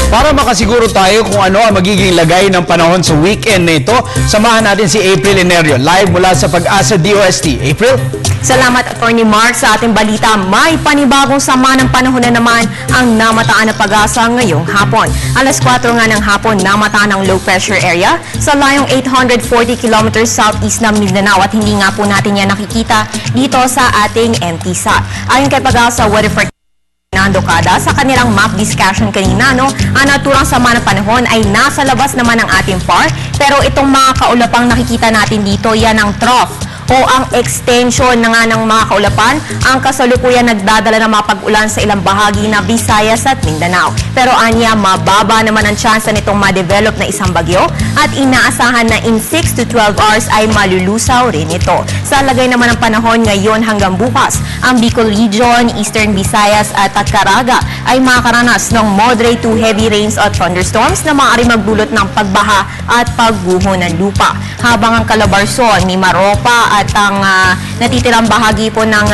Para makasiguro tayo kung ano ang magiging lagay ng panahon sa weekend na ito, samahan natin si April Enerio, live mula sa Pag-asa DOST. April? Salamat, Atty. Mark. Sa ating balita, may panibagong sama ng panahon na naman ang namataan na Pag-asa ngayong hapon. Alas 4 nga ng hapon, namataan ang low pressure area sa layong 840 kilometers southeast ng Mindanao at hindi nga po natin yan nakikita dito sa ating MTSAT. Ayon kay Pag-asa Weather Forecast Fernando Cada, sa kanilang map discussion kanina, ang naturang sama ng panahon ay nasa labas naman ng ating PAR, pero itong mga kaulapang nakikita natin dito, yan ang trough o ang extension na nga ng mga kaulapan ang kasalukuyan nagdadala ng mga pag-ulan sa ilang bahagi na Visayas at Mindanao. Pero anya, mababa naman ang tsansa nitong ma-develop na isang bagyo at inaasahan na in 6 to 12 hours ay malulusaw rin ito. Sa lagay naman ng panahon ngayon hanggang bukas, ang Bicol Region, Eastern Visayas at Caraga ay makakaranas ng moderate to heavy rains at thunderstorms na maaari magdulot ng pagbaha at pagguho ng lupa. Habang ang Calabarzon, Mimaropa at ang natitirang bahagi po ng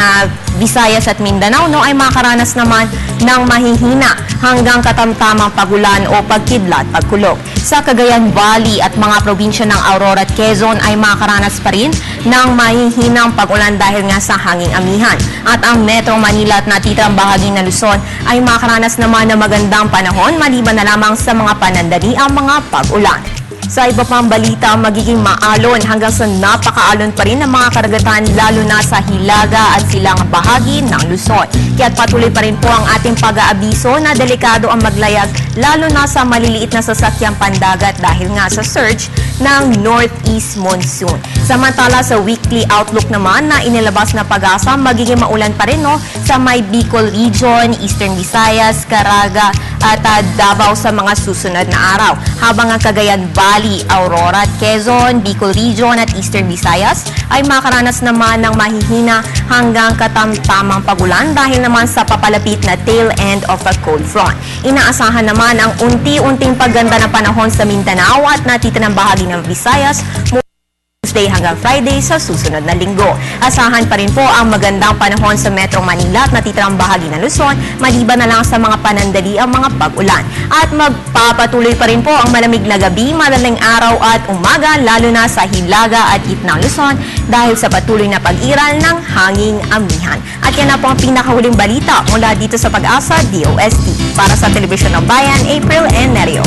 Visayas at Mindanao ay makakaranas naman ng mahihina hanggang katamtamang pagulan o pagkidlat, pagkulog. Sa Cagayan Valley at mga probinsya ng Aurora at Quezon ay makakaranas pa rin ng mahihinang pagulan dahil nga sa hanging amihan. At ang Metro Manila at natitirang bahagi ng Luzon ay makakaranas naman ng magandang panahon maliban na lamang sa mga panandali ang mga pag-ulan. Sa iba pang balita, magiging maalon hanggang sa napakaalon pa rin ng mga karagatan lalo na sa Hilaga at silang bahagi ng Luzon. Kaya't patuloy pa rin po ang ating pag-aabiso na delikado ang maglayag lalo na sa maliliit na sasakyang pandagat dahil nga sa surge ng northeast monsoon. Samantala sa weekly outlook naman na inilabas na Pag-asa, magiging maulan pa rin sa may Bicol Region, Eastern Visayas, Caraga at Davao sa mga susunod na araw. Habang ang Cagayan Valley, Aurora at Quezon, Bicol Region at Eastern Visayas ay makaranas naman ng mahihina hanggang katamtamang pagulan dahil naman sa papalapit na tail end of a cold front. Inaasahan naman ang unti-unting pagganda ng panahon sa Mindanao at natitirang bahagi ng Visayas Tuesday hanggang Friday sa susunod na linggo. Asahan pa rin po ang magandang panahon sa Metro Manila at natitirang bahagi ng Luzon, maliban na lang sa mga panandali ang mga pag-ulan. At magpapatuloy pa rin po ang malamig na gabi, madaling araw at umaga, lalo na sa Hilaga at gitnang Luzon dahil sa patuloy na pag-iral ng hanging amihan. At yan na po ang pinakahuling balita mula dito sa Pag-asa DOST. Para sa Telebisyon ng Bayan, April Enerio.